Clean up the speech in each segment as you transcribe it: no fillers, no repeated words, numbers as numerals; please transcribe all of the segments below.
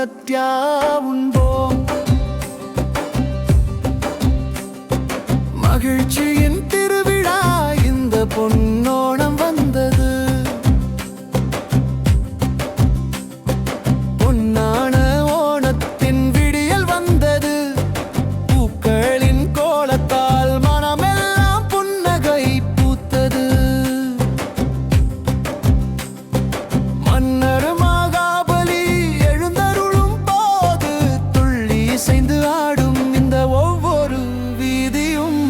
சத்யா உண்போம். மகிழ்ச்சியின் திருவிழா இந்த பொன்னோணம் வந்தது. பொன்னான ஓணத்தின் விடியல் வந்தது. பூக்களின் கோலத்தால் மனமெல்லாம் புன்னகை பூத்தது. மன்னர் மகாபலி எழுந்தருளும் போது துள்ளி இசைந்து ஆடும் இந்த ஒவ்வொரு வீதியும்.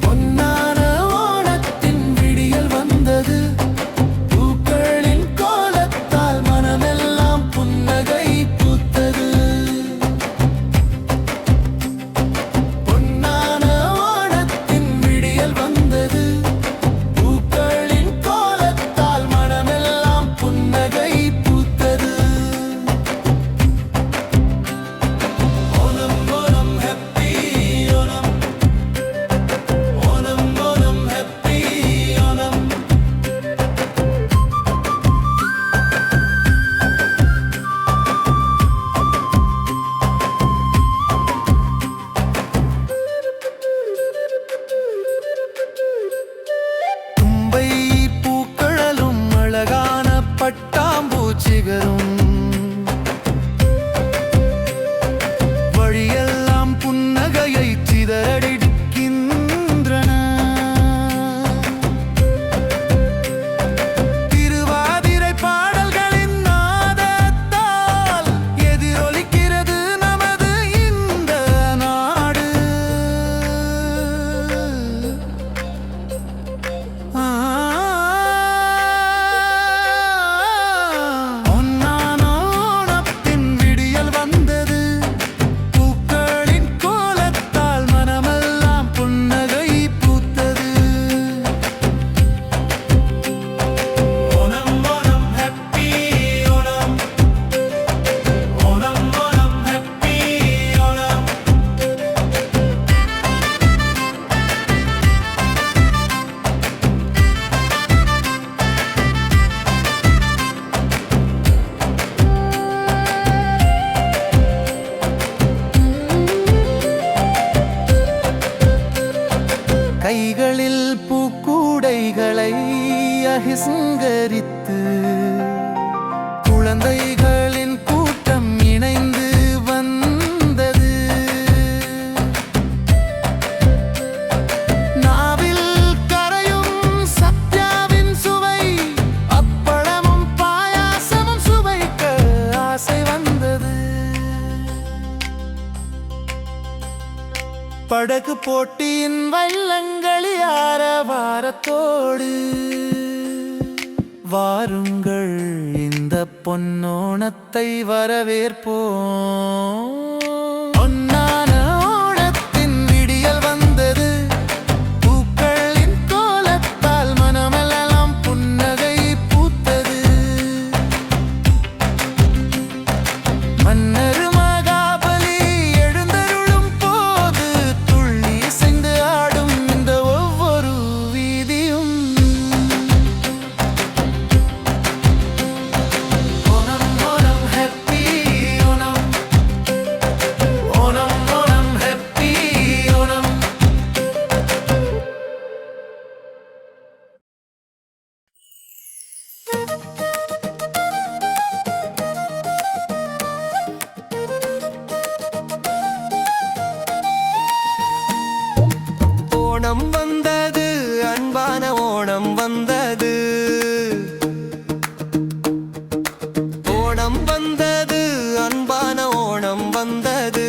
பொன்னான ஓணத்தின் விடியல் வந்தது. பூக்களின் கோலத்தால் மனமெல்லாம் புன்னகை பூத்தது. பொன்னான ஓணத்தின் விடியல் வந்தது. பூக்களின் கோலத்தால் மனமெல்லாம் புன்னகை பூத்தது. ஓணம் ஓணம் ஹாப்பி ஓணம். ஓணம் ஓணம் ஹாப்பி ஓணம். தும்பை பூக்களும் அழகான பட்டாம்பூச்சிகளும் வழியெல்லாம் புன்னகையை சிதறடிக்கின்றன. திருவாதிரை பாடல்களின் நாதத்தால் எதிரொலிக்கிறது நமது இந்த நாடு. பொன்னான ஓணத்தின் விடியல் வந்தது. பூக்களின் கோலத்தால் மனமெல்லாம் புன்னகை பூத்தது. ஓணம் ஓணம் ஹாப்பி ஓணம். ஓணம் ஓணம் ஹாப்பி ஓணம். கைகளில் பூக்கூடைகளை அகிசங்கரித்து குழந்தைகளின் கூட்டம் இணைந்து வந்தது. நாவில் கரையும் சத்யாவின் சுவை. அப்பளமும் பாயாசமும் சுவைக்க ஆசை வந்தது. படகு போட்டியின் வள்ளங்களி ஆரவாரத்தோடு வாருங்கள் இந்த பொன்னோணத்தை வரவேற்போம். பொன்னான ஓணத்தின் விடியல் வந்தது. பூக்களின் கோலத்தால் மனமெல்லாம் புன்னகை பூத்தது. மன்னர் மகாபலி எழுந்தருளும் போது துள்ளி இசைந்து ஆடும் இந்த ஒவ்வொரு வீதியும். ஓணம் ஓணம் ஹாப்பி ஓணம். ஓணம் ஓணம் ஹாப்பி ஓணம். ஓணம் வந்தது, அன்பான ஓணம் வந்தது. ஓணம் வந்தது, அன்பான ஓணம் வந்தது.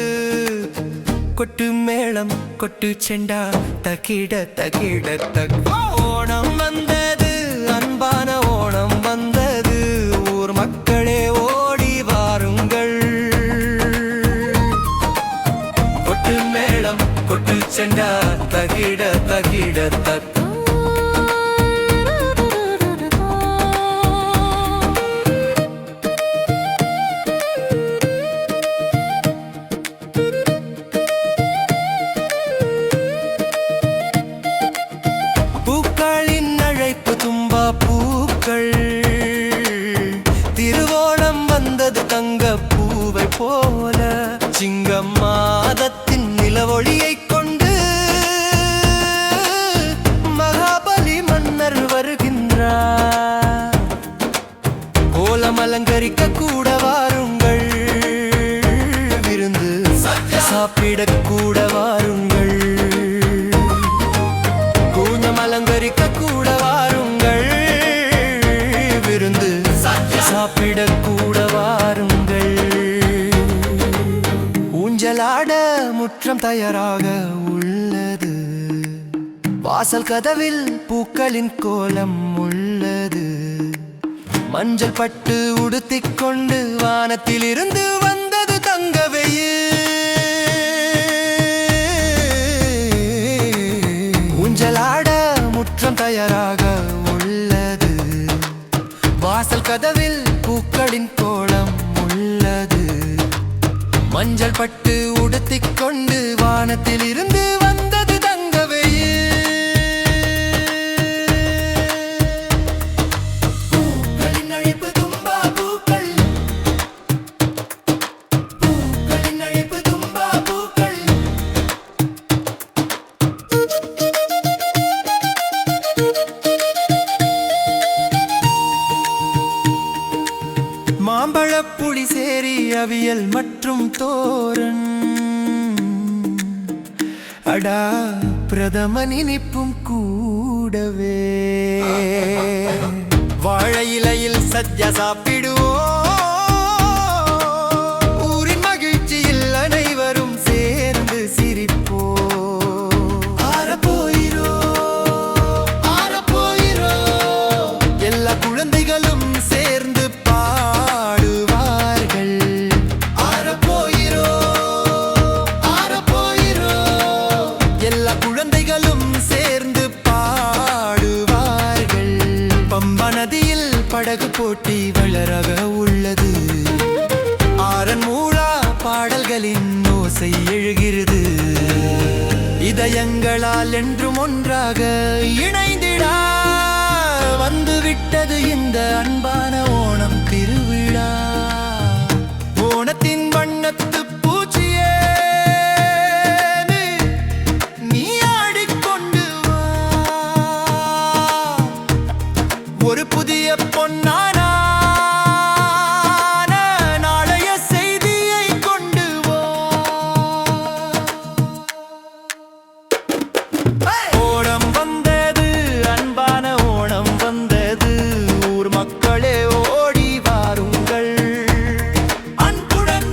கொட்டு மேளம் கொட்டு செண்டா தகிட தகிட தக். ஓணம் வந்தது, அன்பான ஓணம் வந்தது. ஊர் மக்களே ஓடி வாருங்கள். கொட்டு மேளம் கொட்டு செண்டா தகிட தகிட தக். பூக்களின் அழைப்பு தும்பா பூக்கள். சிங்கம் மாதத்தின் நிலவொளியைக் கொண்டு மகாபலி மன்னர் வருகின்றார். கோலம் அலங்கரிக்க கூட வாருங்கள், விருந்து சாப்பிடக் கூட வாருங்கள். கோலம் அலங்கரிக்க கூட வாருங்கள், விருந்து சாப்பிடக் கூட வாருங்கள். ஊஞ்சலாட முற்றம் தயாராக உள்ளது, வாசல் கதவில் பூக்களின் கோலம் உள்ளது. மஞ்சள் பட்டு உடுத்திக் கொண்டு வானத்தில் இருந்து வந்தது தங்கவெயில். ஊஞ்சலாட முற்றம் தயாராக உள்ளது, வாசல் கதவில் பூக்களின் கோலம் உள்ளது. மஞ்சள் பட்டு உடுத்திக் கொண்டு வானத்தில் இருந்து வந்தது தங்கவெயில். பூக்களின் அழைப்பு தும்பா பூக்கள், பூக்களின் அழைப்பு தும்பா பூக்கள். மாம்பழப் புளி சேரி அவியல் மற்றும் தோரன், அடா பிரதமன் இனிப்பும் கூடவே. வாழை இலையில் சத்யா சாப்பிடுவோம், ஊரின் மகிழ்ச்சியில் அனைவரும் சேர்ந்து சிரிப்போம். ஆரப்போயிரோ ஆரப்போயிரோ, எல்லா குழந்தைகளும் சேர்ந்து பாடுவார்கள். ஆரப்போயிரோ ஆரப்போயிரோ, எல்லா குழந்தைகளும் சேர்ந்து பாடுவார்கள். பம்பா நதியில் படகு போட்டி வளராக உள்ளது, ஆரன் மூழா பாடல்களின் ஓசை எழுகிறது. இதயங்களால் என்றும் ஒன்றாக இணைந்திடா வந்துவிட்டது இந்த அன்பான ஓணம் திருவிழா. ஓணத்தின் வண்ணத்து பூச்சியே நீ ஆடிக்கொண்டு வா, ஒரு புதிய பொன்னான நாளைய செய்தியை கொண்டு வா. ஓணம் வந்தது, அன்பான ஓணம் வந்தது, ஊர் மக்களே ஓடி வாருங்கள். அன்புடன்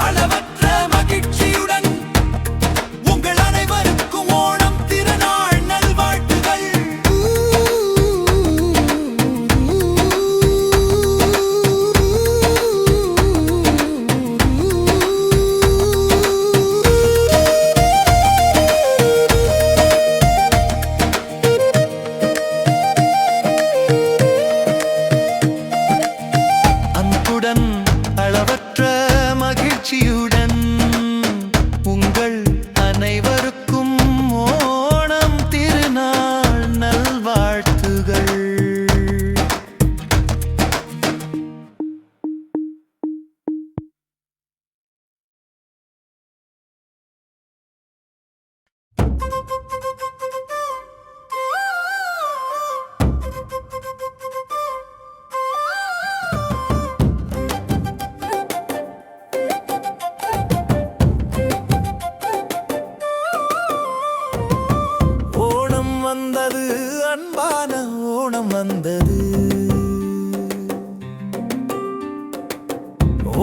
அளவற்ற மகிழ்ச்சியுடன் உங்கள் அனைவருக்கும் ஓணம் திருநாள் நல்வாழ்த்துகள். அன்புடன் அளவற்ற மகிழ்ச்சியுடன் உங்கள் அனைவருக்கும் ஓணம் திருநாள் நல்வாழ்த்துகள். ஓணம் வந்தது, அன்பான ஓணம் வந்தது,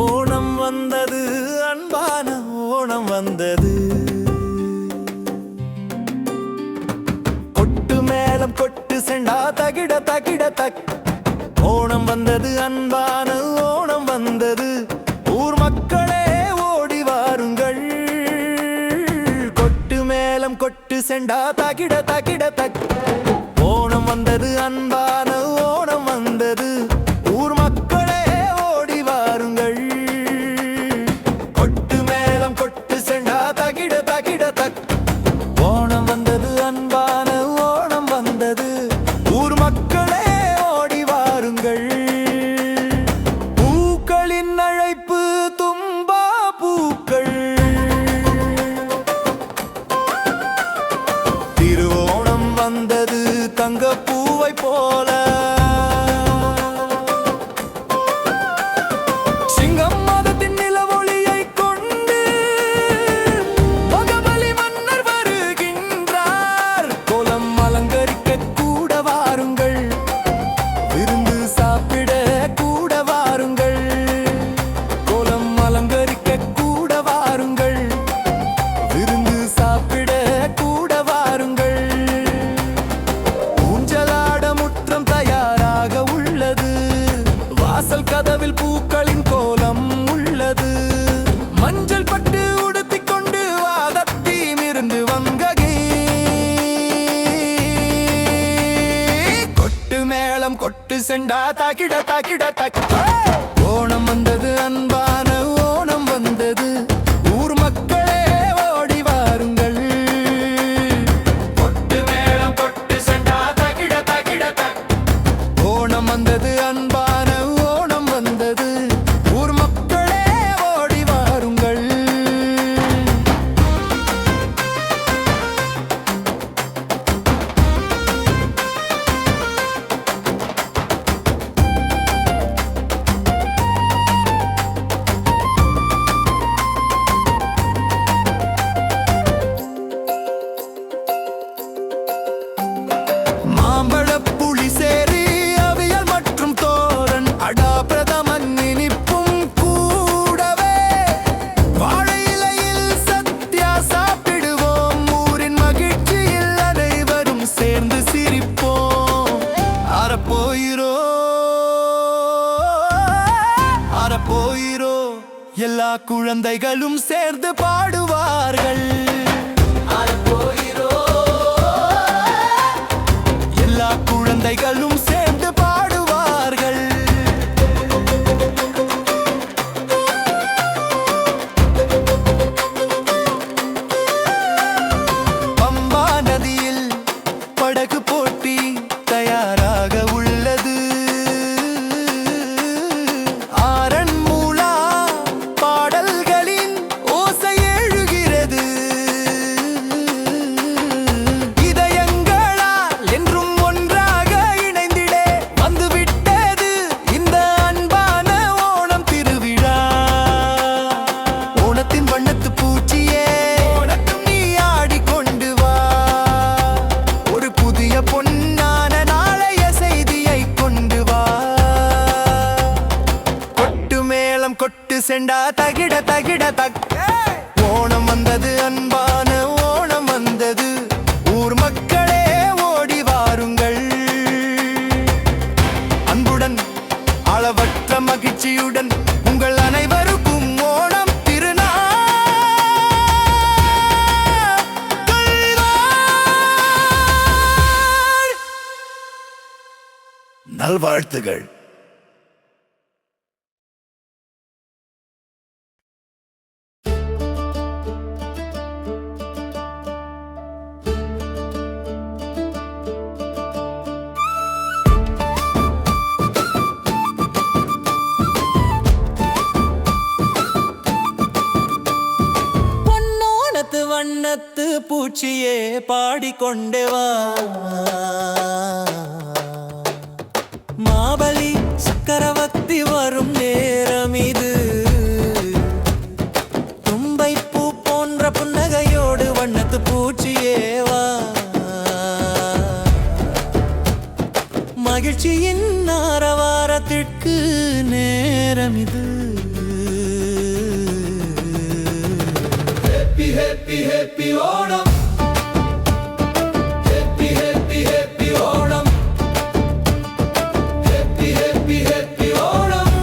ஓணம் வந்தது, அன்பான ஓணம் வந்தது. கொட்டு மேளம் கொட்டு செண்டா தகிட தகிட தக். ஓணம் வந்தது, அன்பான ஓணம் வந்தது, ஊர் மக்களே ஓடி வாருங்கள். கொட்டு மேளம் கொட்டு செண்டா தகிட தகிட தக். ஓணம் வந்தது, அன்பான ஓணம் வந்தது, ஊர் மக்களே ஓடி வாருங்கள். கொட்டு மேளம் கொட்டு செண்டா தகிட தகிட தக். ஓணம் வந்தது, அன்பான ஓணம் வந்தது, ஊர் மக்களே ஓடி வாருங்கள். பூக்களின் அழைப்பு தும்பா பூ மஞ்சள் பட்டு உடுத்திக் கொண்டு வாதத்தீமிருந்து வங்ககி கொட்டு மேளம் கொட்டு செண்டா தாக்கிட தாக்கிட தாக்கிட ஓணம் வந்தது அன்பான ஓணம் வந்தது ஊர் மக்களே ஓடி வாருங்கள் கொட்டு மேளம் கொட்டு செண்டா தாக்கிட தாக்கிட தாக்கிட ஓணம் வந்தது அன்பான ஓணம் வந்தது ஊர் மக்களே ஓடி வாருங்கள் மாம்பழப் புளிசேரி அவியல் மற்றும் தோரன் அடா பிரதமன் இனிப்பும் கூடவே வாழை இலையில் சத்யா சாப்பிடுவோம் ஊரின் மகிழ்ச்சியில் அனைவரும் சேர்ந்து சிரிப்போம் அறப்போயிரோ அறப்போயிரோ எல்லா குழந்தைகளும் சேர்ந்து பாடுவார்கள் எல்லா குழந்தைகளும் சேர்ந்து பாடுவார்கள் பம்பா நதியில் படகு போட்டி தயாராக உள்ளது ஆரன்மூலா பாடல்களின் ஓசை எழுகிறது இதயங்களால் என்றும் ஒன்றாக இணைந்திடே வந்துவிட்டது இந்த அன்பான ஓணம் திருவிழா ஓணத்தின் வண்ணத்து பூச்சியே ஓணத்தும் நீ ஆடிக்கொண்டு வா ஒரு புதிய பொன்னான நாளைய செய்தியை கொண்டு வா கொட்டு மேளம் கொட்டு செண்டா தகிட தகிட தக் ஓணம் வந்தது அன்பான ஓணம் வந்தது ஊர் மக்களே ஓடி வாருங்கள் அன்புடன் அளவற்ற மகிழ்ச்சியுடன் உங்கள் அனைவருக்கும் ஓணம் திருநாள் நல்வாழ்த்துகள். பொன்னோணத்து வண்ணத்து பூச்சியே பாடிக்கொண்டே வா மாபலி சக்கரவர்த்தி வரும் நேரம் இது தும்பை பூ போன்ற புன்னகையோடு வண்ணத்து பூச்சியே வா மகிழ்ச்சியின் ஆரவாரத்திற்கு நேரம் இது happy happy happy Onam happy happy happy Onam happy happy happy Onam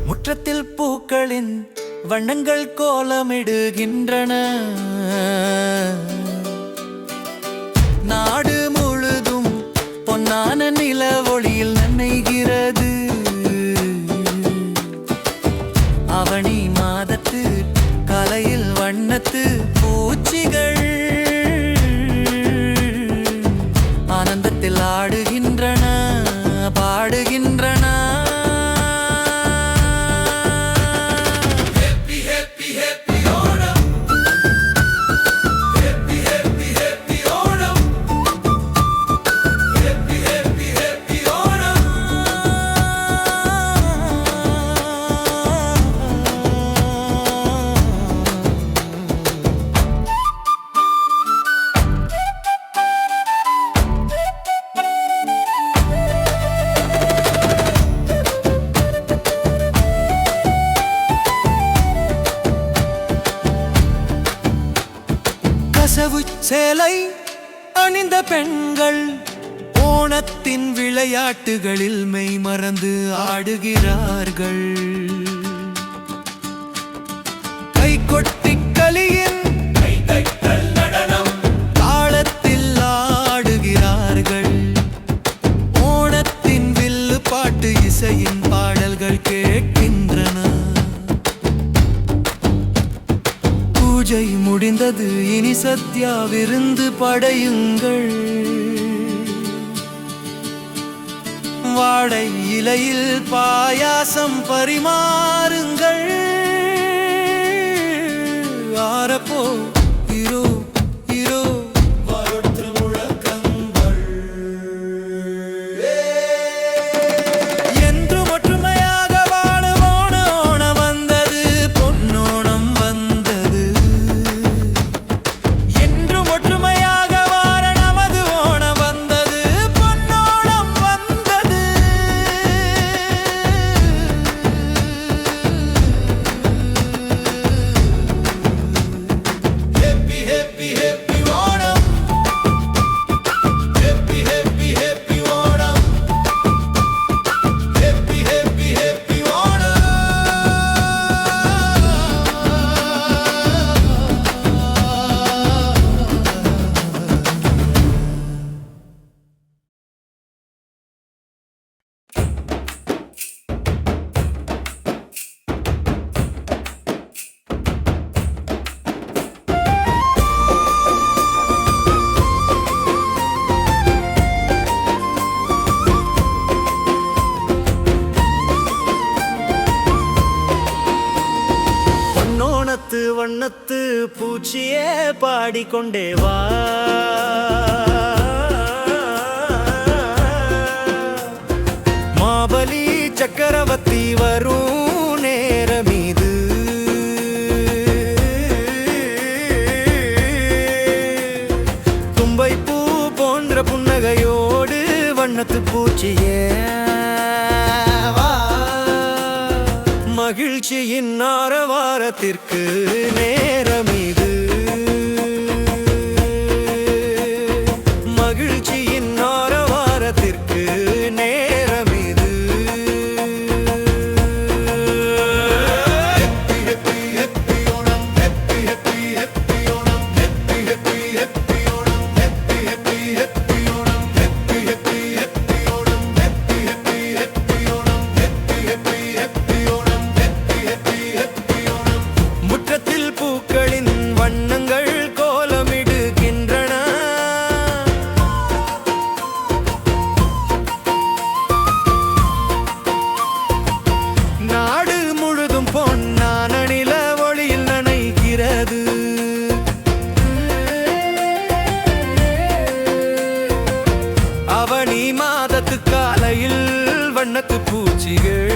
முற்றத்தில் பூக்களின் வண்ணங்கள் கோலமிடுகின்றன நாடு முழுதும் பொன்னான நில ஒளியில் நனைகிறது அவனி மாதத்து கலையில் வண்ணத்து பூச்சிகள் ஆனந்தத்தில் ஆடுகின்றன பாடுகின்றன கசவு சேலை அணிந்த பெண்கள் ஓணத்தின் விளையாட்டுகளில் மெய் மறந்து ஆடுகிறார்கள். கை கொட்டி கலியின் நடனம் தாளத்தில் ஆடுகிறார்கள். ஓணத்தின் வில்லு பாட்டு இசையின் பாடல்கள் கேட்கின்றன. பூஜை முடிந்தது, இனி சத்யா விருந்து படையுங்கள். வாழை இலையில் பாயாசம் பரிமாறுங்கள். ஆரப்போ இரோ இரோ வரொற்று முழக்கங்கள். என்றும் ஒற்றுமையாக வாழுவோன ஓணம் வந்தது, பொன்னோணம் வந்தது. என்றும் ஒற்றுமையாக வாழ நமது ஓணம் வந்தது, பொன்னோணம் வந்தது. வண்ணத்து பூச்சியே பாடிக்கொண்டே வா. மாபலி சக்கரவர்த்தி வரும் நேரமீது. தும்பை பூ போன்ற புன்னகையோடு வண்ணத்து பூச்சியே மகிழ்ச்சியின் ஆரவாரத்திற்கு நேரமிது. மகிழ்ச்சியின் ஆரவாரத்திற்கு நேரமிது. அவனி மாதத்து காலையில் வண்ணத்து பூச்சிகள்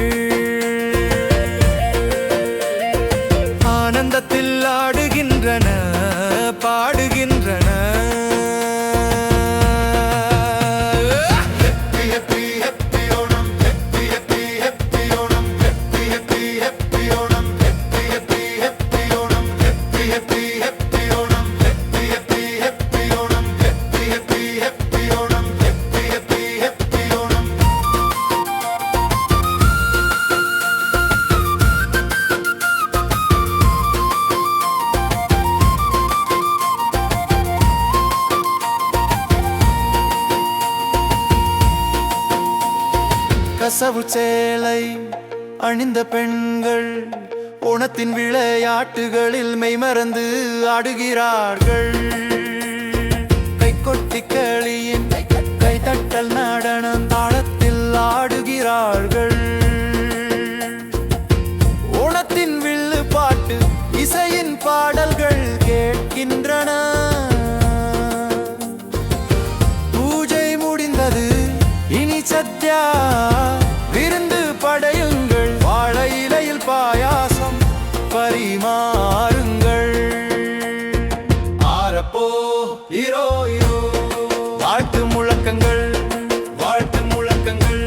ஆனந்தத்தில் ஆடுகின்றன, பாடுகின்றன. கசவு சேலை அணிந்த பெண்கள் ஓணத்தின் விளையாட்டுகளில் மெய்மறந்து ஆடுகிறார்கள். கை கொட்டி களியின் கைதட்டல் நடனம் தாளத்தில் ஆடுகிறார்கள். ஓணத்தின் வில்லு பாட்டு இசையின் பாடல்கள் கேட்கின்றன. பூஜை முடிந்தது, இனி சத்யா விருந்து படையுங்கள். வாழை இலையில் பாயாசம் பரிமாறுங்கள். ஆரப்போ இரோ இரோ வாழ்த்து முழக்கங்கள், வாழ்த்து முழக்கங்கள்,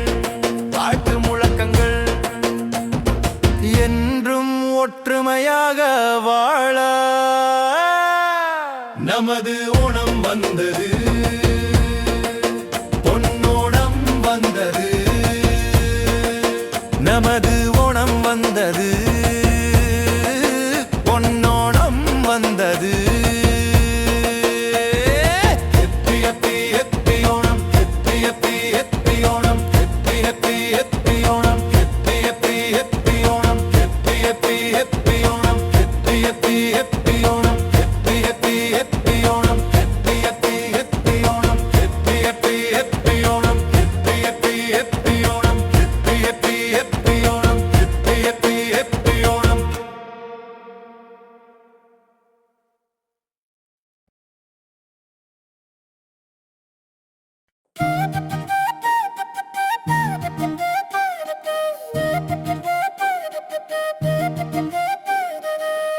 வாழ்த்து முழக்கங்கள். என்றும் ஒற்றுமையாக வாழ நமது ஓணம் வந்தது, பொன்னோணம் வந்தது. நமது ஓணம் வந்தது, பொன்னோணம் வந்தது.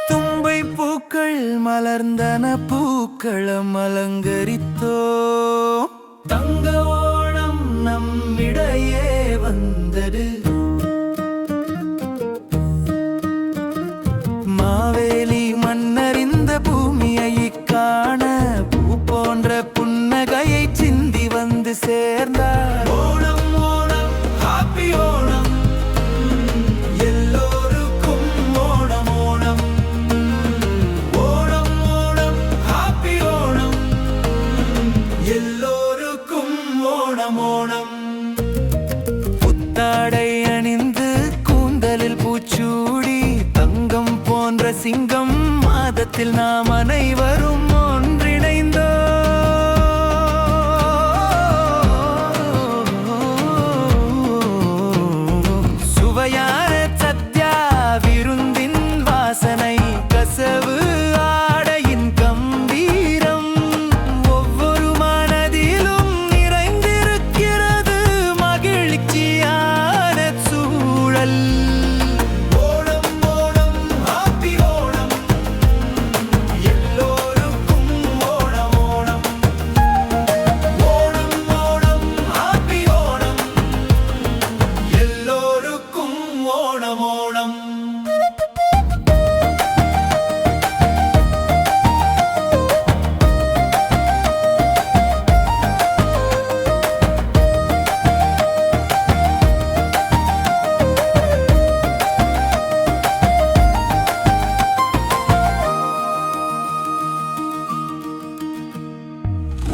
தும்பை பூக்கள் மலர்ந்தன, பூக்களம் அலங்கரித்தோ. தங்க ஓணம் நம்மிடையே வந்தது. மாவேலி மன்னறிந்த பூமியை காண பூ போன்ற புன்னகையை சிந்தி வந்து சேர்ந்தார். ஓணம் ஓணம் ஹாப்பி ஓணம், எல்லோருக்கும் ஓணம் ஓணம். ஓணம் ஓணம் ஹாப்பி ஓணம், எல்லோருக்கும் ஓணம் ஓணம். புத்தாடை அணிந்து கூந்தலில் பூச்சூடி தங்கம் போன்ற சிங்கம் மாதத்தில் நாம் அனைவரும் ஒன்றிணைந்தோ. சுவையான சத்யா விருந்தின் வாசனை, கசவு ஆடையின் கம்பீரம் ஒவ்வொரு மனதிலும் நிறைந்திருக்கிறது மகிழ்ச்சியான சூழல். ஓணம் ஓணம் ஹாப்பி ஓணம், எல்லோருக்கும் ஓணம் ஓணம். ஓணம் ஓணம் ஹாப்பி ஓணம், எல்லோருக்கும் ஓணம் ஓணம்.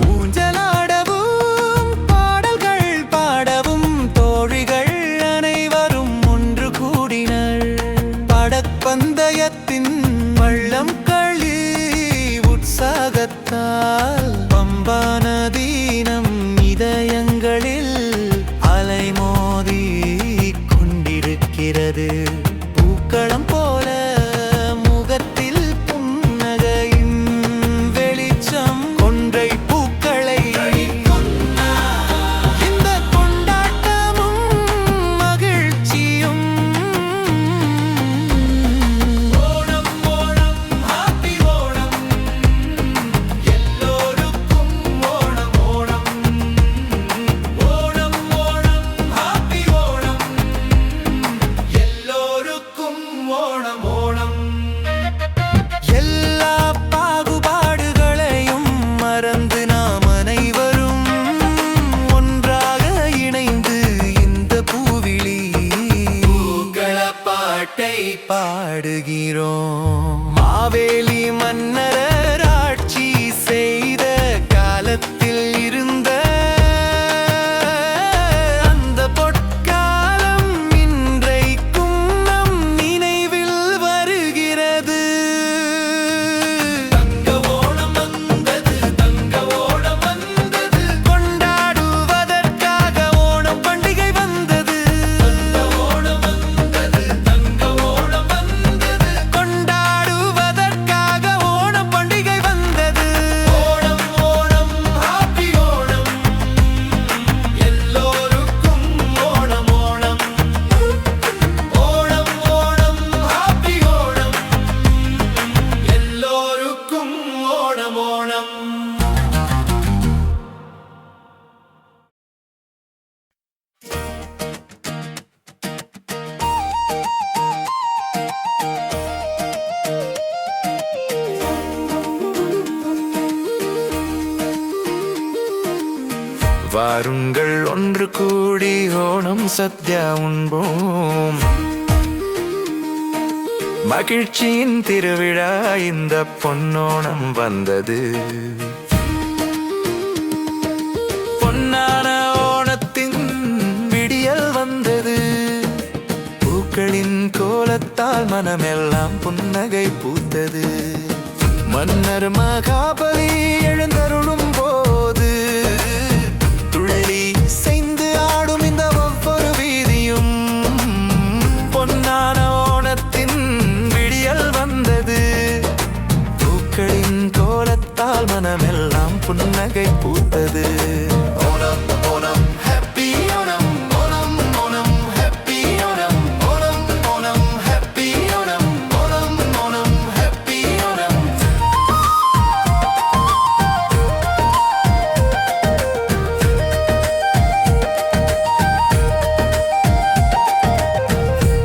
ஊஞ்சலாடவும் பாடல்கள் பாடவும் தோழிகள் அனைவரும் ஒன்று கூடினர். படப்பந்தயத்தின் வள்ளம் களி உற்சாகத்தால் பம்பா நதீனம் இதயங்களில் அலைமோதி கொண்டிருக்கிறது. பூக்களம் போல முகத்தில் புன்னகையின் வெளிச்சம், கொன்றை பூக்களை இந்த கொண்டாட்டமும் மகிழ்ச்சியும். ஓணம் ஓணம் ஹாப்பி ஓணம், எல்லோரும் வாருங்கள் ஒன்று கூடி ஓணம் சத்யா உண்போம். மகிழ்ச்சியின் திருவிழா இந்த பொன்னோணம் வந்தது. பொன்னான ஓணத்தின் விடியல் வந்தது. பூக்களின் கோலத்தால் மனமெல்லாம் புன்னகை பூத்தது. மன்னர் மகாபலி எழுந்தருளும் போது துள்ளி செய்து ஆடும் இந்த ஒவ்வொரு வீதியும் பொன்னான ஓணத்தின் விடியல் வந்தது. பூக்களின் கோலத்தால் மனமெல்லாம் புன்னகை பூத்தது. Onam Onam happy Onam, Onam Onam happy Onam, Onam Onam happy Onam, Onam Onam happy Onam.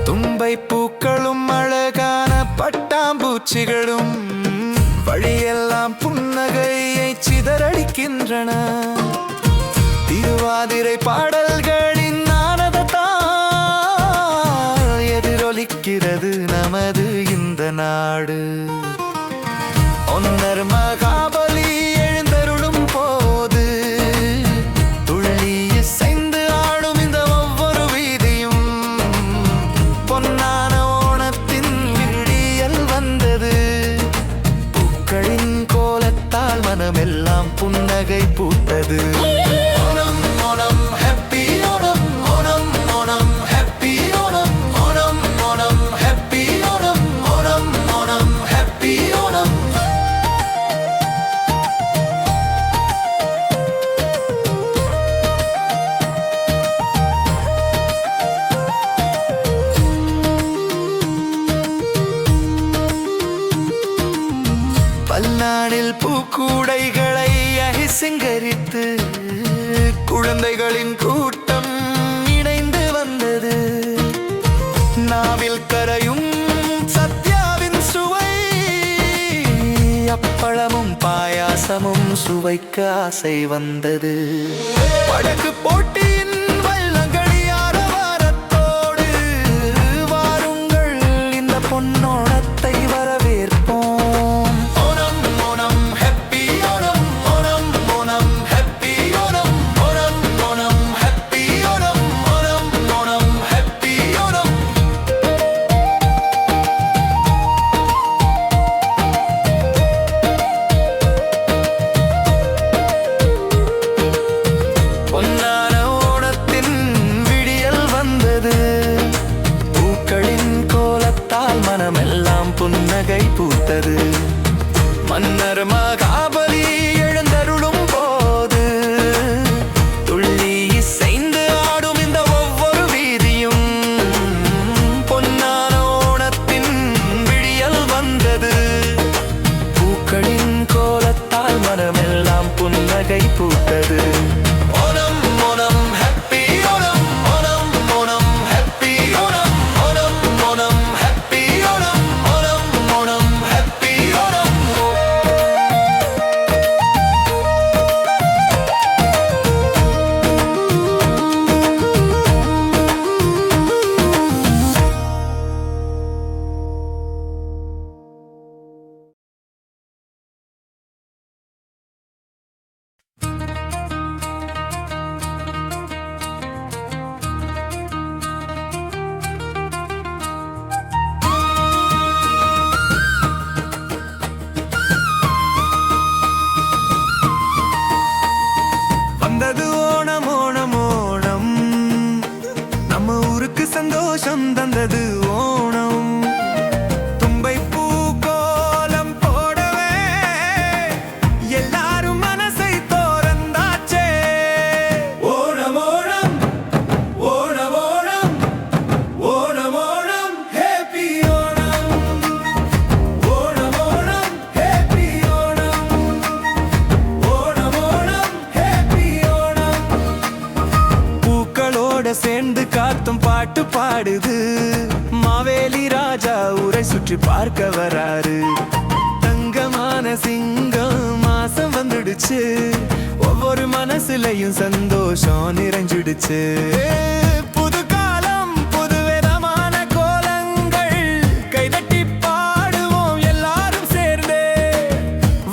தும்பை பூக்களும் அழகான பட்டாம்பூச்சிகளும் வழியெல்லாம் புன்னகையை சிதறடிக்கின்றன. திருவாதிரை பாடல்களின் நாதத்தால் எதிரொலிக்கிறது நமது இந்த நாடு. ஒன்னர் மகாபலி எழுந்தருளும் போது துள்ளி இசைந்து ஆடும் இந்த ஒவ்வொரு வீதியும் பொன்னான ஓணத்தின் விடியல் வந்தது. பூக்களின் கோலத்தால் மனமெல்லாம் புன்னகை பூத்தது. Onam Onam happy Onam, Onam Onam happy Onam, Onam Onam happy Onam, Onam Onam happy Onam. பல்லானில் பூக்கூடைகளை சிங்கரித்து குழந்தைகளின் கூட்டம் இணைந்து வந்தது. நாவில் கரையும் சத்யாவின் சுவை, அப்பளமும் பாயாசமும் சுவைக்க ஆசை வந்தது. படகு போட்டியின் வள்ளங்களி ஆரவாரத்தோடு வாருங்கள் இந்த பொன்னோணத்தை வரவேற்போம். Onam Onam happy Onam, Onam Onam happy Onam, Onam Onam happy Onam, Onam Onam happy Onam. பொன்னான ஓணத்தின் விடியல் வந்தது. பூக்களின் கோலத்தால் மனமெல்லாம் புன்னகை பூத்தது. மன்னர் மகாபலி எழுந்தருளும் போது துள்ளி இசைந்து ஆடும் இந்த ஒவ்வொரு வீதியும் பொன்னான ஓணத்தின் விடியல் வந்தது. பூக்களின் கோலத்தால் மனமெல்லாம் புன்னகை பூத்தது. Onam Onam happy Onam, Onam Onam happy Onam, Onam Onam happy Onam, Onam Onam happy Onam. வந்தது ஓணம் ஓணம் ஓணம், நம்ம ஊருக்கு சந்தோஷம் தந்தது ஓணம். தும்பை பூ கோலம் போடவே எல்லாரும் மனசை தோறந்தாச்சே. Onam Onam Onam Onam, Onam Onam happy Onam, Onam Onam happy Onam, Onam Onam happy Onam. பூக்களோட சேர்ந்து காத்தும் பாட்டு பாடுது. மாவேலி ராஜா ஊரை சுற்றி பார்க்க வராரு. தங்கமான சிங்கம் மாசம் வந்துடுச்சு. ஒவ்வொரு மனசுல மனசுலயும் சந்தோஷம் நிறைஞ்சிடுச்சு. புது காலம் புது விதமான கோலங்கள், கைதட்டி பாடுவோம் எல்லாரும் சேர்ந்து.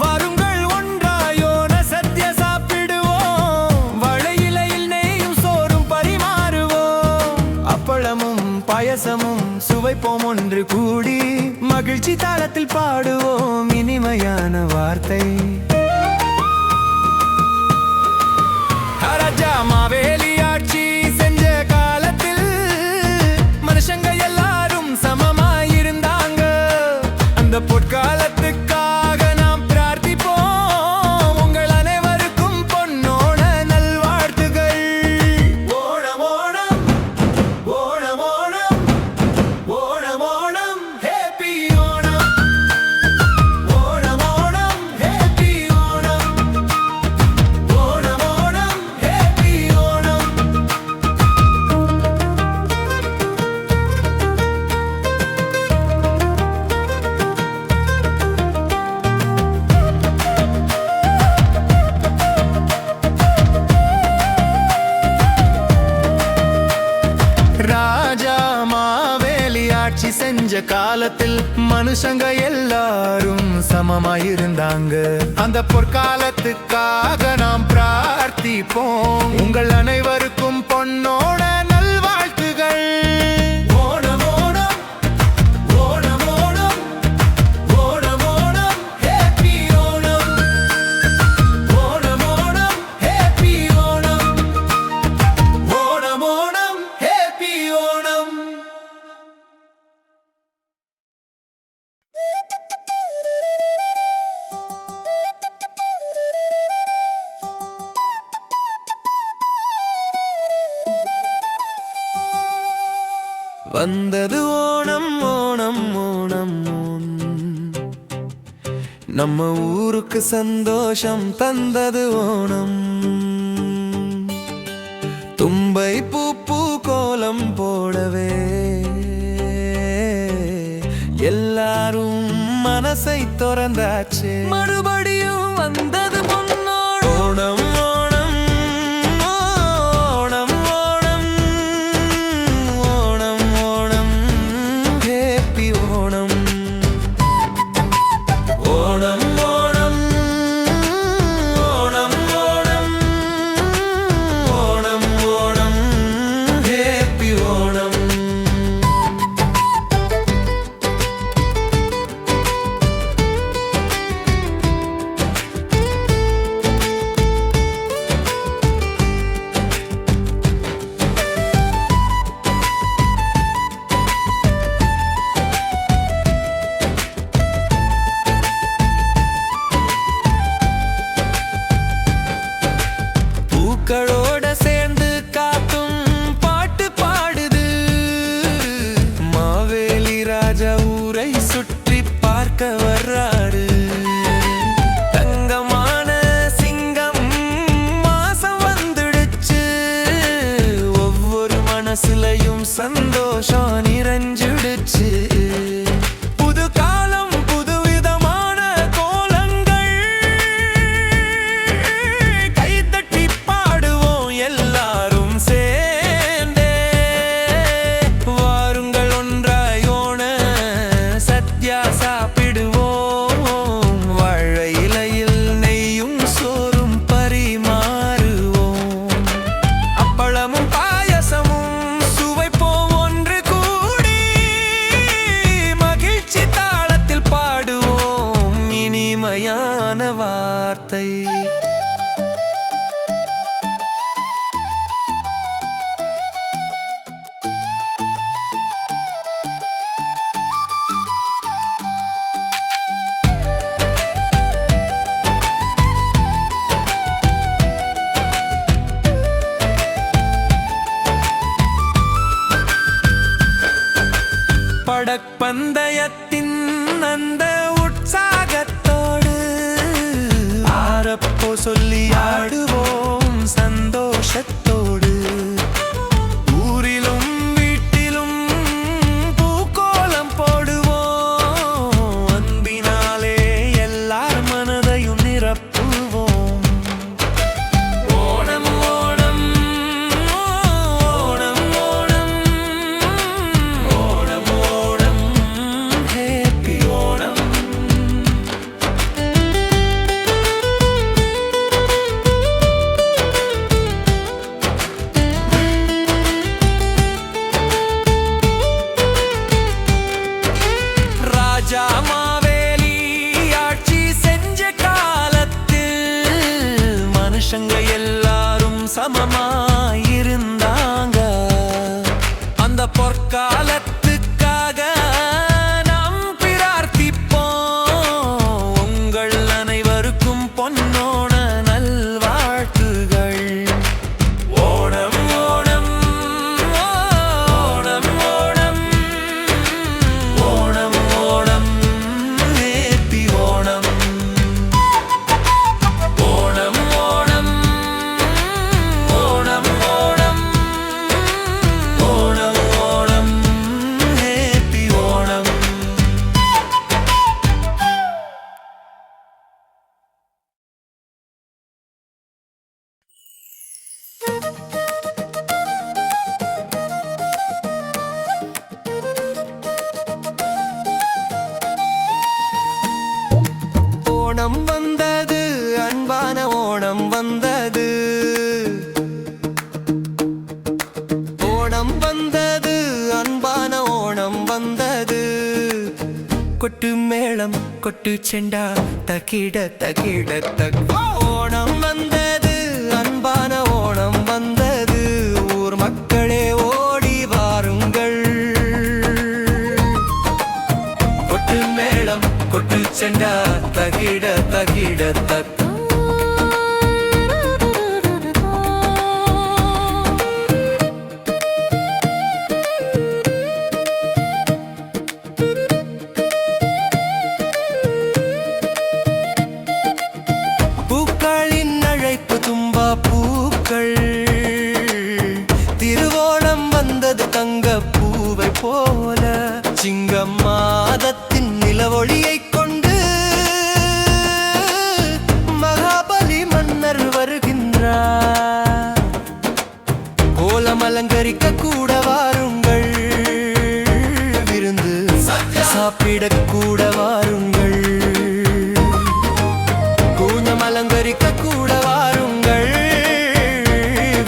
வருங்கள் ஒன்றாயோன சத்ய சாப்பிடுவோம், வளையிலையில் நெய்யும் சோறும் பரிமாறுவோம். அப்பளமும் பாயசமும் சுவைப்போம் ஒன்று கூடி, மகிழ்ச்சி தாளத்தில் பாடுவோம் இனிமையான வார்த்தை. ராஜா மாவேலி ஆட்சி செஞ்ச காலத்தில் மனுஷங்க எல்லாரும் சமமாயிருந்தாங்க. அந்த பொற்காலத்துக்காக நாம் பிரார்த்திப்போம். உங்கள் அனைவருக்கும் பொன்னோண நல்வாழ்த்துகள். Onam Onam Onam Onam Onam Onam happy Onam. Onam Onam happy Onam. Onam Onam happy Onam. ராஜா மாவேலி ஆட்சி செஞ்ச காலத்தில் மனுஷங்க எல்லாரும் சமமாயிருந்தாங்க. அந்த பொற்காலத்துக்காக நாம் பிரார்த்திப்போம். உங்கள் அனைவருக்கும் பொன்னோட நல்வாழ்த்துகள். Onam Onam Onam Onam Onam Onam happy Onam. Onam Onam happy Onam. Onam Onam happy Onam. வந்தது ஓணம் ஓணம் ஓணம் ஓணம், நம்ம ஊருக்கு சந்தோஷம் தந்தது ஓணம். தும்பை பூ பூ கோலம் போடவே எல்லாரும் மனசை திறந்தாச்சு. மறுபடியும் வந்தது பொன்னோணம். ஓணம் ஓணம் ஓணம் ஓணம் ஓணம் ஓணம் ஹேப்பி ஓணம். ஓணம் ஓணம் ஓணம் ஓணம் ஓணம் ஓணம் ஹேப்பி ஓணம். பூக்களோட சேர்ந்து காத்தும் பாட்டு பாடுது. மாவேலி ராஜா ஊரை சுற்றி பார்க்க வர்றாரு. தங்கமான சிங்கம் மாசம் வந்துடுச்சு. ஒவ்வொரு மனசுலயும் சந்தோஷம் நிறைஞ்சிடுச்சு. புது காலம் புது விதமான கோலங்கள், கைதட்டி பாடுவோம் எல்லாரும் சேர்ந்தே. வாருங்கள் ஒன்றாயோன சத்யா சாப்பிடுவோம், வாழை இலையில் நெய்யும் சோறும் பரிமாறுவோம். அப்பளமும் பாயசமும் சுவைப்போம் ஒன்று கூடி, மகிழ்ச்சி தாளத்தில் பாடுவோம் இனிமையான வார்த்தை. படப்பந்தயத்தின் அந்த உற்சாகத்தோடு ஆரப்போ சொல்லி ஆடுவோம் சந்தோஷத்தோடு. ஊரிலும் வீட்டிலும் பூக்கோலம் போடுவோம், அன்பினாலே எல்லார் மனதையும் நிரப்புவோம். ஓணம் மனுஷங்க எல்லாரும் சமமாயிருந்தாங்க. அந்த பொற்காலத்துக்காக நாம் பிரார்த்திப்போம். உங்கள் அனைவருக்கும் பொன்னோண நல்வாழ்த்துகள். ஓணம் ஓணம் ஓணம் ஓணம் ஓணம் ஓணம் ஹேப்பி ஓணம். ஓணம் ஓணம் ஓணம் ஓணம் ஓணம் ஓணம் ஹேப்பி ஓணம். ஓணம் வந்தது, அன்பான ஓணம் வந்தது. ஓணம் வந்தது, அன்பான ஓணம் வந்தது. கொட்டு மேளம் கொட்டு செண்டா தகிட தகிட தக். ஓணம் வந்தது, அன்பான ஓணம் வந்தது. ஊர் மக்களே ஓடி வாருங்கள். கொட்டு மேளம் கொட்டு செண்டா தகிட தகிட தக். பூக்களின் அழைப்பு தும்பா பூக்கள். திருவோணம் வந்தது தங்க பூவை போல. சிங்கம் மாதத்தின் நிலவொளியை கொண்டு மகாபலி மன்னர் வருகின்றார். கோலம் அலங்கரிக்க கூட வாருங்கள். விருந்து சாப்பிட கூட வாருங்கள். கூஞ்சம் அலங்கரிக்க கூட வாருங்கள்.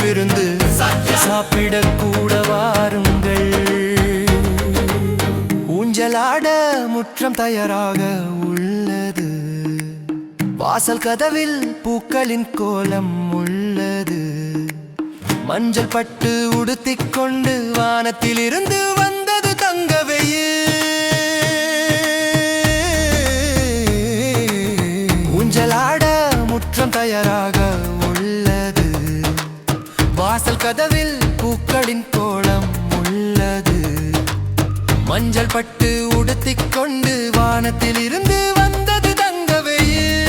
விருந்து சாப்பிட கூட வாருங்கள். ஊஞ்சலாட முற்றம் தயாராக உள்ளது. வாசல் கதவில் பூக்களின் கோலம் உள்ளது. மஞ்சள் பட்டு உடுத்திக் கொண்டு வானத்தில் இருந்து வந்தது தங்க வெயில். ஊஞ்சலாட முற்றம் தயாராக உள்ளது. வாசல் கதவில் பூக்களின் கோலம் உள்ளது. மஞ்சள் பட்டு உடுத்திக் கொண்டு வானத்தில் இருந்து வந்தது தங்க வெயில்.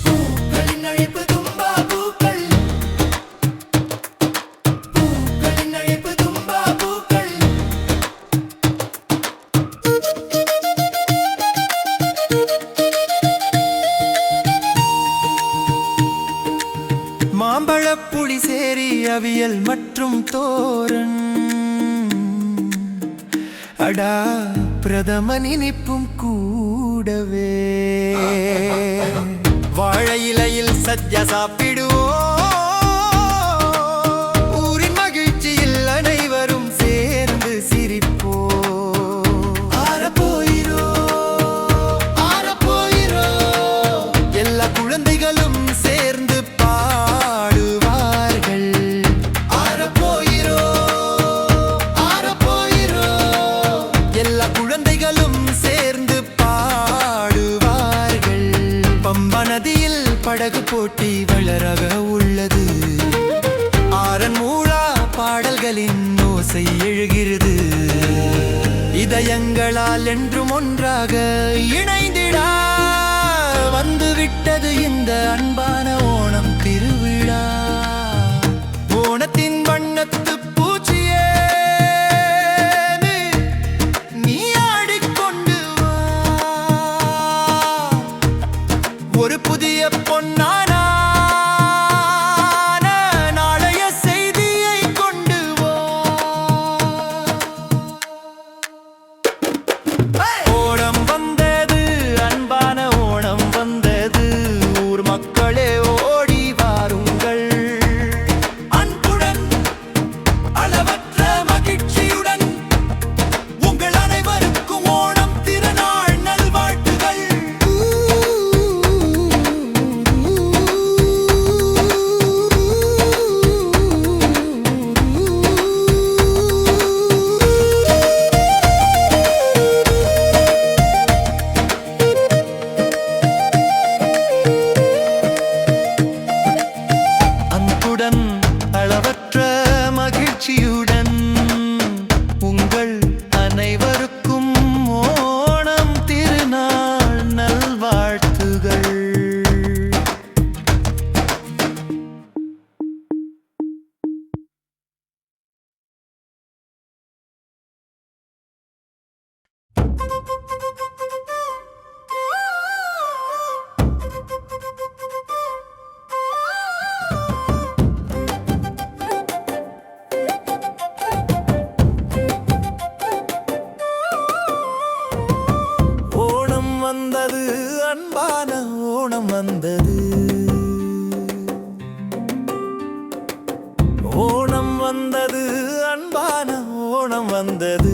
பூக்களின் அழைப்பு தும்பா பூக்கள். பூக்களின் அழைப்பு தும்பா பூக்கள். மாம்பழப் புளி சேரி அவியல் மற்றும் தோரன். அடா பிரதமன் இனிப்பும் கூடவே. வாழை இலையில் சத்யா சாப்பிடுவோம். ஊரின் மகிழ்ச்சியில் அனைவரும் சேர்ந்து சிரிப்போம். ஆரப்போயிரோ ஆரப்போயிரோ. எல்லா குழந்தைகளும் சேர்ந்து பாடுவார்கள். ஆரப்போயிரோ ஆரப்போயிரோ. எல்லா குழந்தைகளும் சேர்ந்து பாடுவார்கள். பம்பா நதியில் படகு போட்டி வளரக உள்ளது. ஆரன் மூழா பாடல்களின் ஓசை எழுகிறது. இதயங்களால் என்றும் ஒன்றாக இணைந்திட வந்துவிட்டது இந்த அன்பான ஓணம் திருவிழா. ஓணத்தின் வண்ணத்து பூச்சியே நீ ஆடிக்கொண்டு வா. ஒரு புதிய பொன்னான நாளைய செய்தியை கொண்டு வா. ஓணம் வந்தது, அன்பான ஓணம் வந்தது. ஊர் மக்களே அன்பான ஓணம் வந்தது. ஓணம் வந்தது, அன்பான ஓணம் வந்தது.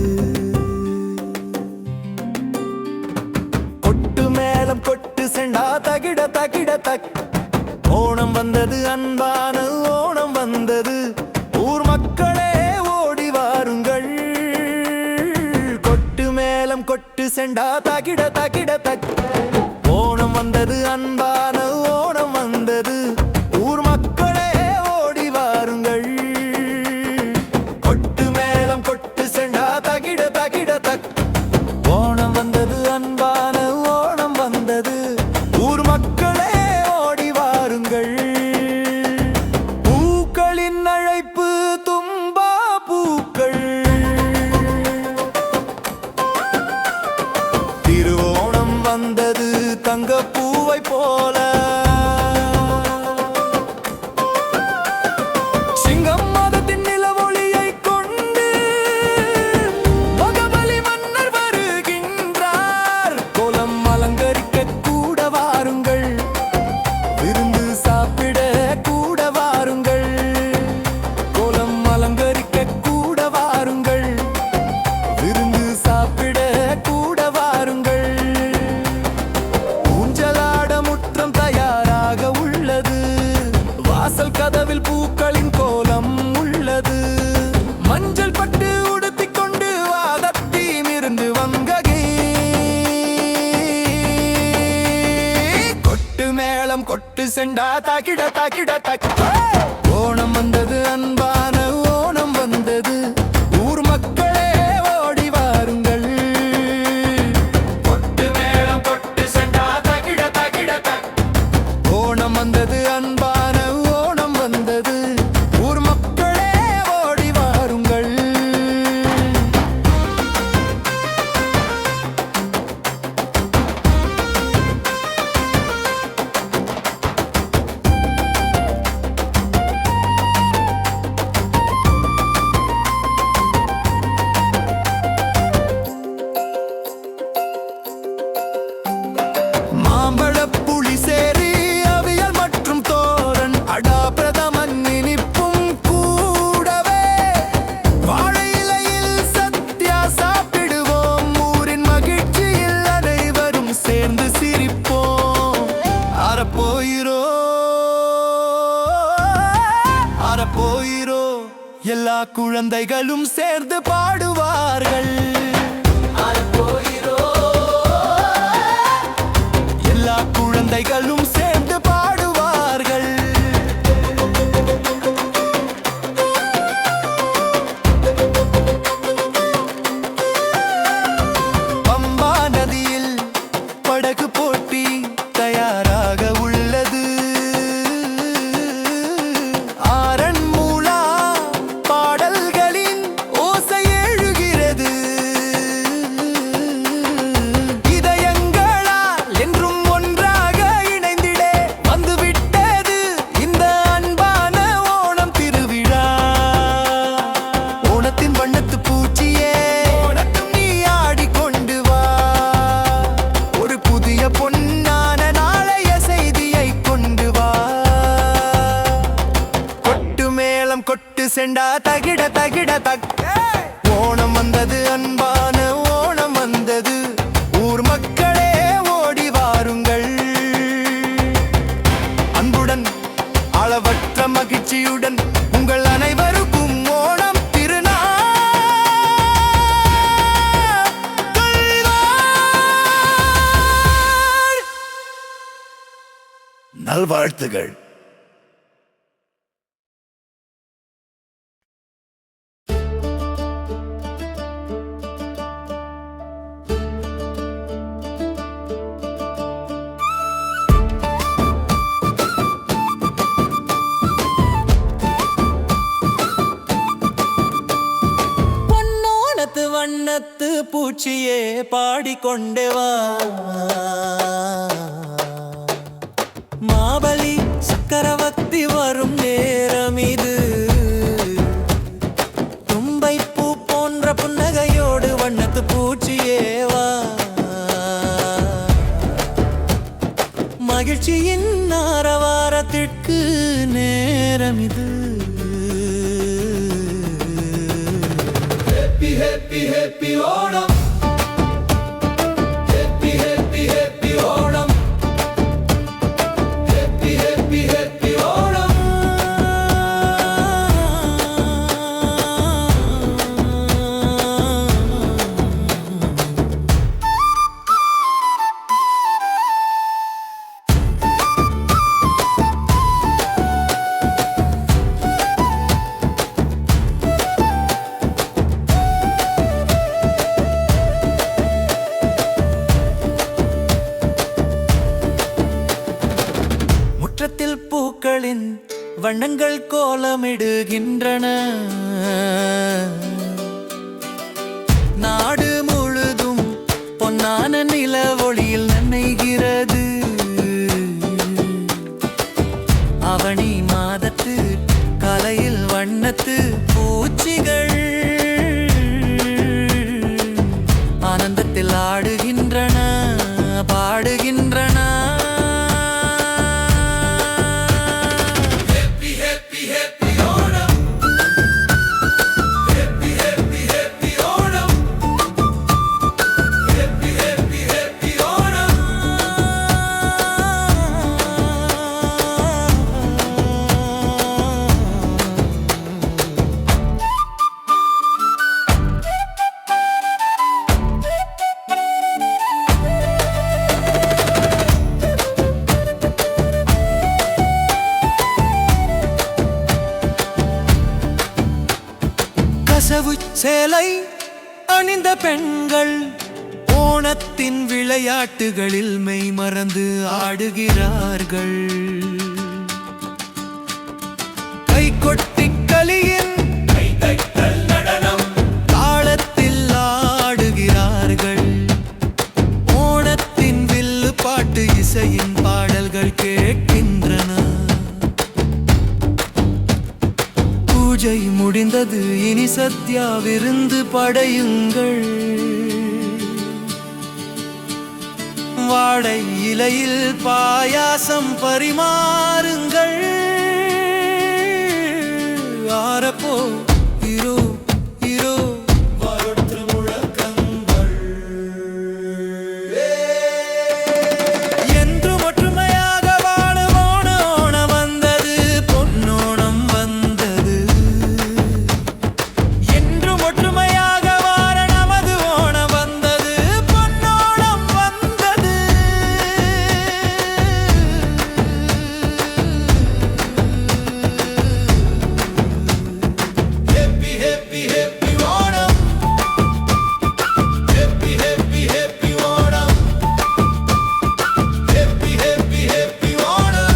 கொட்டு மேளம் கொட்டு செண்டா தகிட தகிட தக். ஓணம் வந்தது, அன்பான ஓணம் வந்தது. ஊர் மக்களே ஓடி வாருங்கள். கொட்டு மேளம் கொட்டு செண்டா தகிட தகிட தக். ஓணம் வந்தது, அன்பான ஓணம் வந்தது. ஊர் மக்களே ஓடி வாருங்கள். கொட்டு மேளம் கொட்டு செண்டா தகிட தகிட தக். ஓணம் வந்தது, அன்பான ஓணம் வந்தது. ஊர் மக்களே ஓடி வாருங்கள். பூக்களின் அழைப்பு தும்பா பூக்கள். திருவோணம் வந்தது தங்க பூவை போல. சிங்கம் மதத்தின் நிலவொளியை கொண்டு மகபலி மன்னர் வருகின்றார். கோலம் அலங்கரிக்க கூட வாருங்கள். விருந்து சாப்பிட கூட வாருங்கள். கோலம் அலங்கரிக்க கூட வாருங்கள். விருந்து சாப்பிட கூட வாருங்கள். ஊஞ்சலாட முற்றம் தயாராக உள்ளது. வாசல் கதவில் பூக்களின் கோலம் உள்ளது. மஞ்சள் பட்டு உடுத்திக் கொண்டு வாதத்தீம் இருந்து வங்ககே. கொட்டு மேளம் கொட்டு செண்டா தகிட தகிட தக். ஓணம் வந்தது, அன்பான ஓணம் வந்தது. ஊர் மக்களே ஓடி வாருங்கள். கொட்டு மேளம் கொட்டு செண்டா தகிட தகிட தக். ஓணம் வந்தது, அன்பான ஓணம் வந்தது. ஊர் மக்களே ஓடி வாருங்கள். மாம்பழப் புளிசேரி அவியல் மற்றும் தோரன் அடா பிரதமன் இனிப்பும் கூடவே. வாழை இலையில் சத்யா சாப்பிடுவோம். ஊரின் மகிழ்ச்சியில் அனைவரும் சேர்ந்து சிரிப்போம். அறப்போயிரோ அறப்போயிரோ எல்லா குழந்தைகளும் சேர்ந்து பாடுவார்கள். எல்லா குழந்தைகளும் சேர்ந்து பாடுவார்கள். பம்பா நதியில் படகு போட்டி தயாராக உள்ளது. ஆரன்மூலா பாடல்களின் ஓசை எழுகிறது. இதயங்களால் என்றும் ஒன்றாக இணைந்திடே வந்துவிட்டது இந்த அன்பான ஓணம் திருவிழா. ஓணத்தின் வண்ணத்து பூச்சியே, ஓணத்தும் நீ ஆடிக்கொண்டு வா. ஒரு புதிய பொன்னான நாளைய செய்தியை கொண்டு வா. கொட்டு மேளம் கொட்டு செண்டா தகிட தகிட தக். ஓணம் வந்தது, அன்பான ஓணம் வந்தது. ஊர் மக்களே ஓடி வாருங்கள். அன்புடன் அளவற்ற மகிழ்ச்சியுடன் உங்கள் அனைவருக்கும் ஓணம் திருநாள் நல்வாழ்த்துகள். பொன்னோணத்து வண்ணத்து பூச்சியே பாடிக்கொண்டே வா. மாபலி சக்கரவர்த்தி வரும் நேரம் இது. தும்பை பூ போன்ற புன்னகையோடு வண்ணத்து பூச்சியே வா. மகிழ்ச்சியின் ஆரவாரத்திற்கு நேரம் இது. Happy happy happy Onam, happy happy happy Onam, happy happy happy Onam. முற்றத்தில் பூக்களின் வண்ணங்கள் கோலமிடுகின்றன. நாடு முழுதும் பொன்னான நில ஒளியில் நனைகிறது. அவனி மாதத்து கலையில் வண்ணத்து பூச்சிகள் ஆனந்தத்தில் ஆடுகின்றன, பாடுகின்றன. கசவு சேலை அணிந்த பெண்கள் ஓணத்தின் விளையாட்டுகளில் மெய் மறந்து ஆடுகிறார்கள். கை கொட்டி கலியின் நடனம் தாளத்தில் ஆடுகிறார்கள். ஓணத்தின் வில்லு பாட்டு இசையின் பாடல்கள் கேட்கின்றன. பூஜை முடிந்தது, இனி சத்யா விருந்து படையுங்கள். வாழை இலையில் பாயாசம் பரிமாறுங்கள். ஆரப்போ இரோ இரோ வரற்று முழக்கங்கள். என்றும் ஒற்றுமையாக வாழுவோண ஓணம் வந்தது, பொன்னோணம் வந்தது. என்றும் ஒற்றுமையாக வாழ நமது ஓணம் வந்தது, பொன்னோணம் வந்தது. Happy happy happy Onam, happy happy happy Onam, happy happy happy Onam.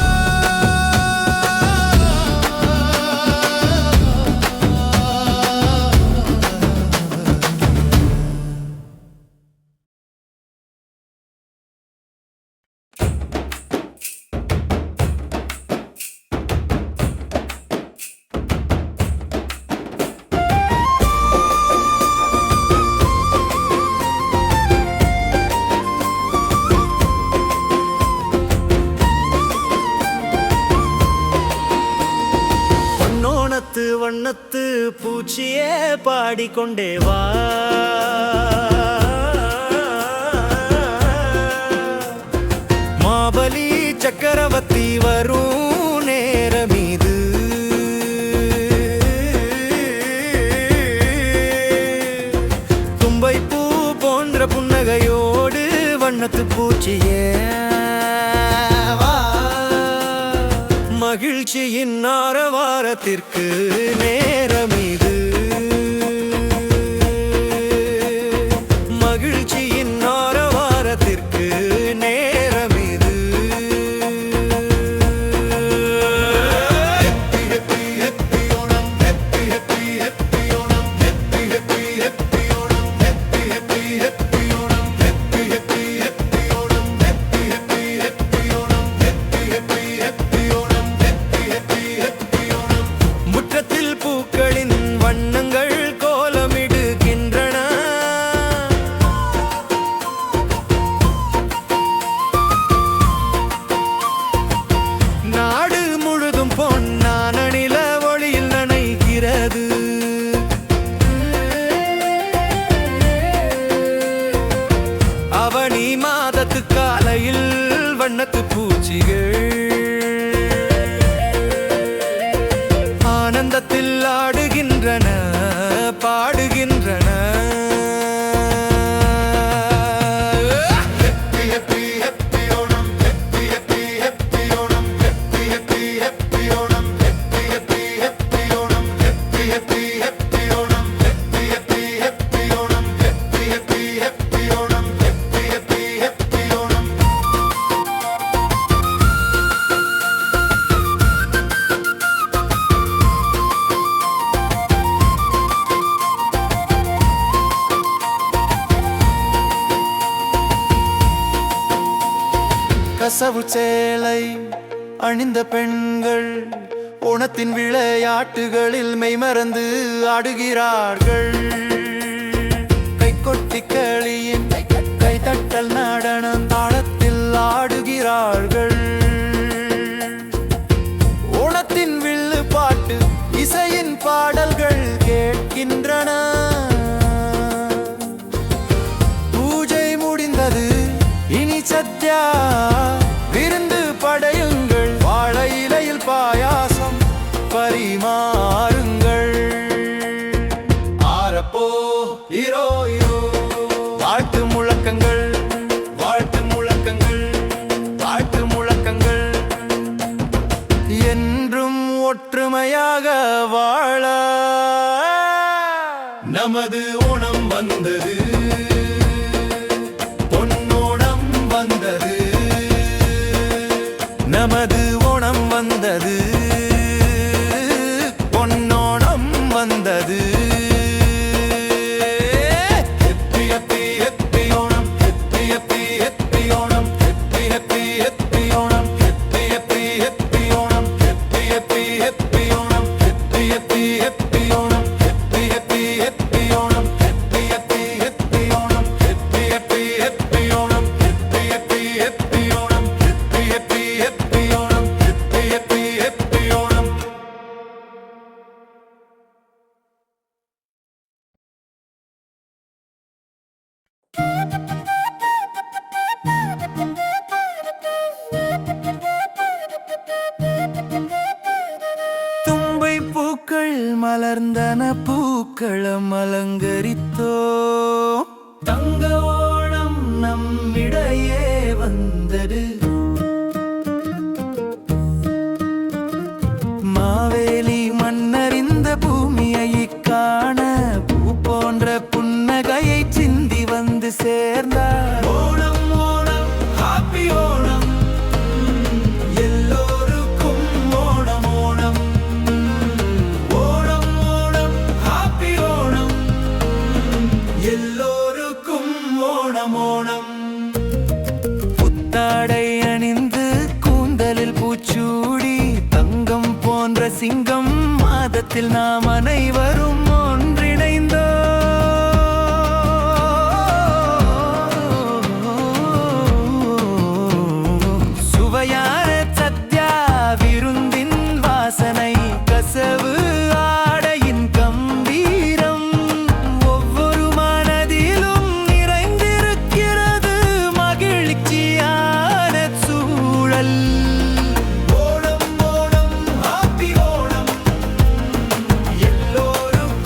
பொன்னோணத்து வண்ணத்து பூச்சியே பாடிக்கொண்டே வா. மாபலி சக்கரவர்த்தி வரும் நேரம் இது. தும்பை பூ போன்ற புன்னகையோடு வண்ணத்து பூச்சியே வா. மகிழ்ச்சியின் ஆரவாரத்திற்கு நேரம் இது. மகிழ்ச்சியின் ஆரவாரத்திற்கு நேரம் இது. Happy happy happy Onam, happy happy happy Onam, happy happy happy Onam, happy happy happy Onam, happy happy happy Onam, happy happy happy Onam, happy happy happy Onam, happy happy happy Onam. முற்றத்தில் பூக்களின் மாலையில் வண்ணத்து பூச்சிகள் ஆனந்தத்தில் ஆடுகின்றன பாடுகின்றன. கசவு சேலை அணிந்த பெண்கள் ஓணத்தின் விளையாட்டுகளில் மெய்மறந்து ஆடுகிறார்கள். கைகொட்டி களியின் கைதட்டல் நடனம் தாளத்தில் ஆடுகிறார்கள். ஓணத்தின் வில்லு பாட்டு இசையின் பாடல்கள் கேட்கின்றன. பூஜை முடிந்தது, இனி சத்யா விருந்து படையுங்கள். வாழை இலையில் பாயாசம் பரிமாறுங்கள். ஆரப்போ ஹீரோ ஹீரோ வாழ்த்து முழக்கங்கள் வாழ்த்து முழக்கங்கள் வாழ்த்து முழக்கங்கள். என்றும் ஒற்றுமையாக வாழ நமது ஓணம் வந்தது, நமது ஓணம் வந்தது, பொன்னோணம் வந்தது. Happy happy happy Onam, happy happy happy Onam, happy happy happy Onam, happy happy happy Onam, happy happy happy Onam, happy happy happy Onam, happy happy happy Onam, happy happy happy Onam, happy happy happy Onam, happy happy happy Onam, happy happy happy Onam, happy happy happy Onam. தும்பை பூக்கள் மலர்ந்தன, பூக்களம் அலங்கரித்தோ. தங்க ஓணம் நம்மிடையே வந்தது. மாவேலி மன்னறிந்த பூமியை காண பூ போன்ற புன்னகையை சிந்தி வந்து சேர்ந்தார். ஓணம் ஓணம் ஹாப்பி ஓணம், எல்லோருக்கும் ஓணம் ஓணம். ஓணம் ஓணம் ஹாப்பி ஓணம், எல்லோருக்கும் ஓணம் ஓணம். புத்தாடை அணிந்து கூந்தலில் பூச்சூடி தங்கம் போன்ற சிங்கம் மாதத்தில் நாம் அனைவரும் ஒன்றிணைந்தோ. சுவையான சத்யா விருந்தின் வாசனை, கசவு ஆடையின் கம்பீரம் ஒவ்வொரு மனதிலும் நிறைந்திருக்கிறது. மகிழ்ச்சியான சூழல். ஓணம் ஓணம் ஹாப்பி ஓணம், எல்லோருக்கும்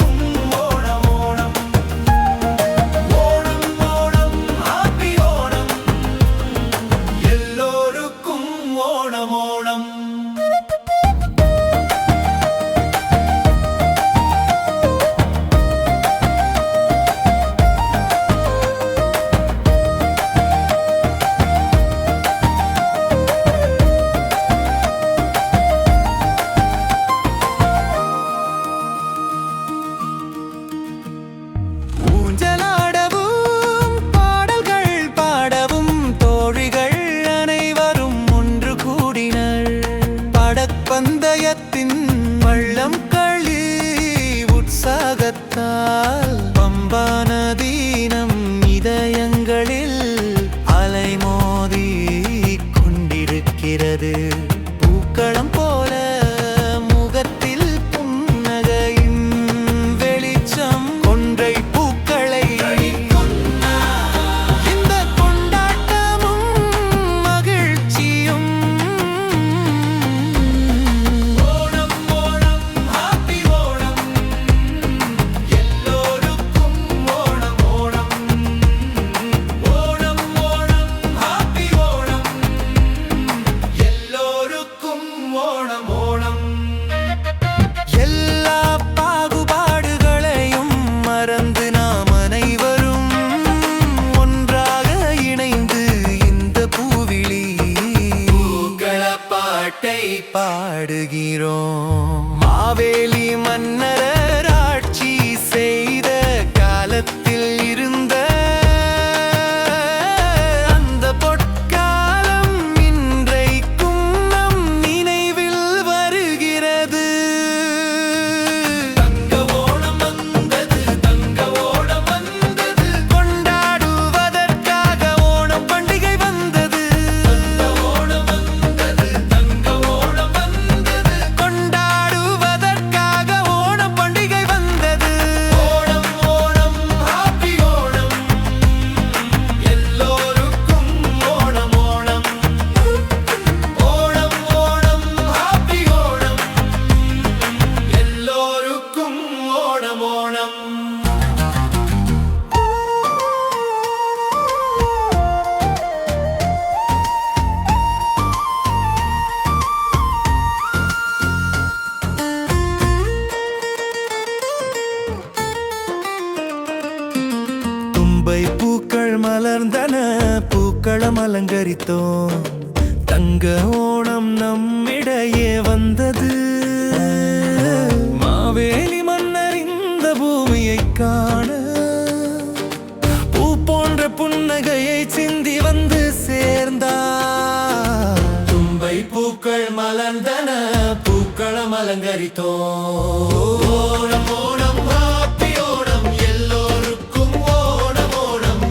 பாடுகிறோம். மாவேலி மன்னர் ஆட்சி செய்த காலத்தில் இருந்த அந்த பொற்காலம் இன்றைக்கும் நம் நினைவில் வருகிறது. தங்க ஓணம் வந்தது, தங்க ஓணம் வந்தது, கொண்டாடுவதற்காக ஓணம் பண்டிகை வந்தது. தங்க ஓணம் வந்தது, தங்க ஓணம் வந்தது, கொண்டாடுவதற்காக ஓணம் பண்டிகை வந்தது. ஓணம் ஓணம் ஹாப்பி ஓணம், எல்லோருக்கும் ஓணம் ஓணம். ஓணம் ஓணம் ஹாப்பி ஓணம், எல்லோருக்கும் ஓணம் ஓணம். தும்பை பூக்கள் மலர்ந்தன, பூக்களம் அலங்கரித்தோம். தங்க ஓணம் நம்மிடையே வந்தது. மாவேலி மன்னர் இந்த பூமியை காண பூ போன்ற புன்னகையை சிந்தி வந்து சேர்ந்தார். தும்பை பூக்கள் மலர்ந்தன, பூக்களம் அலங்கரித்தோம். ஓணம் ஓணம் ஹாப்பி ஓணம், எல்லோருக்கும் ஓணம் ஓணம்.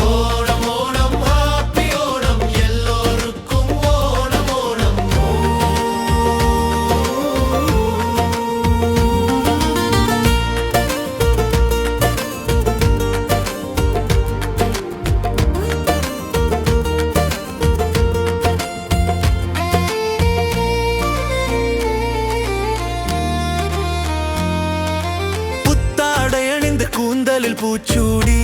ஓணம் ஓணம் ஹாப்பி ஓணம், எல்லோருக்கும் ஓணம் ஓணம். புத்தாடை அணிந்து கூந்தலில் பூச்சூடி,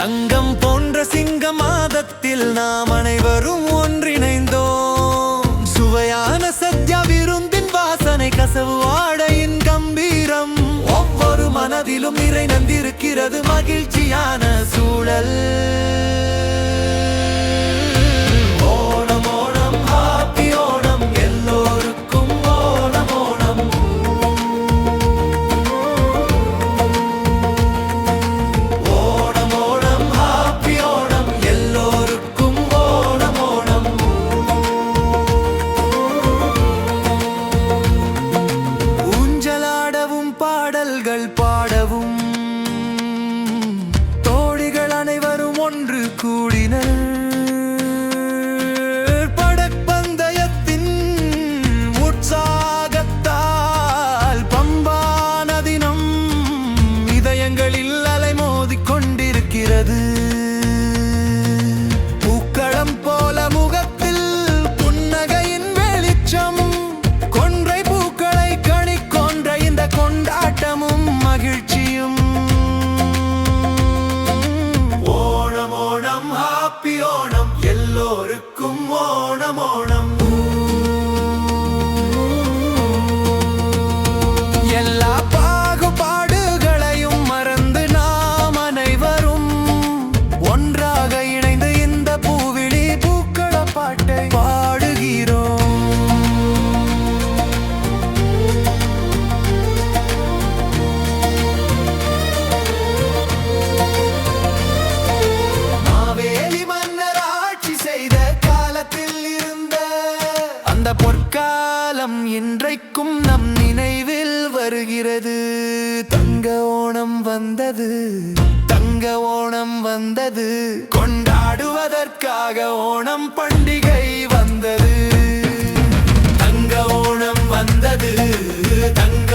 தங்கம் போன்ற சிங்க மாதத்தில் நாம் அனைவரும் ஒன்றிணைந்தோம். சுவையான சத்யா விருந்தின் வாசனை, கசவு ஆடையின் கம்பீரம், ஒவ்வொரு மனதிலும் நிறைந்திருக்கிறது மகிழ்ச்சியான சூழல். ஓணம் ஓணம் ஹாப்பி ஓணம், எல்லோருக்கும் ஓணம் ஓணம். ஓணம் ஓணம் ஹாப்பி ஓணம், எல்லோருக்கும் ஓணம் ஓணம். ஊஞ்சலாடவும் பாடல்கள் பாடவும் தோழிகள் அனைவரும் ஒன்று கூடினர். படப்பந்தயத்தின் உற்சாகத்தால் பம்பா நதி நம் இதயங்களில் அலைமோதிக் கொண்டிருக்கிறது. பூக்களம் போல முகத்தில் புன்னகையின் வெளிச்சம், கொன்றை பூக்களை கனி கொன்ற இந்த கொண்டாட்டமும் மகிழ்ச்சியும். ஓணம் ஓணம் ஹாப்பி ஓணம், எல்லோருக்கும் ஓணம் ஓணம். எல்லா பாகுபாடுகளையும் மறந்து நாம் அனைவரும் ஒன்றாக இணைந்து இந்த பூவிழி பூக்கள பாட்டை பாடுகிறோம். மாவேலி மன்னர் ஆட்சி செய்த காலத்தில் இருந்த அந்த பொற்காலம் இன்றைக்கும் நம் நினைவில் வருகிறது. தங்க ஓணம் வந்தது, தங்க ஓணம் வந்தது, கொண்டாடுவதற்காக ஓணம் பண்டிகை வந்தது. தங்க ஓணம் வந்தது, தங்க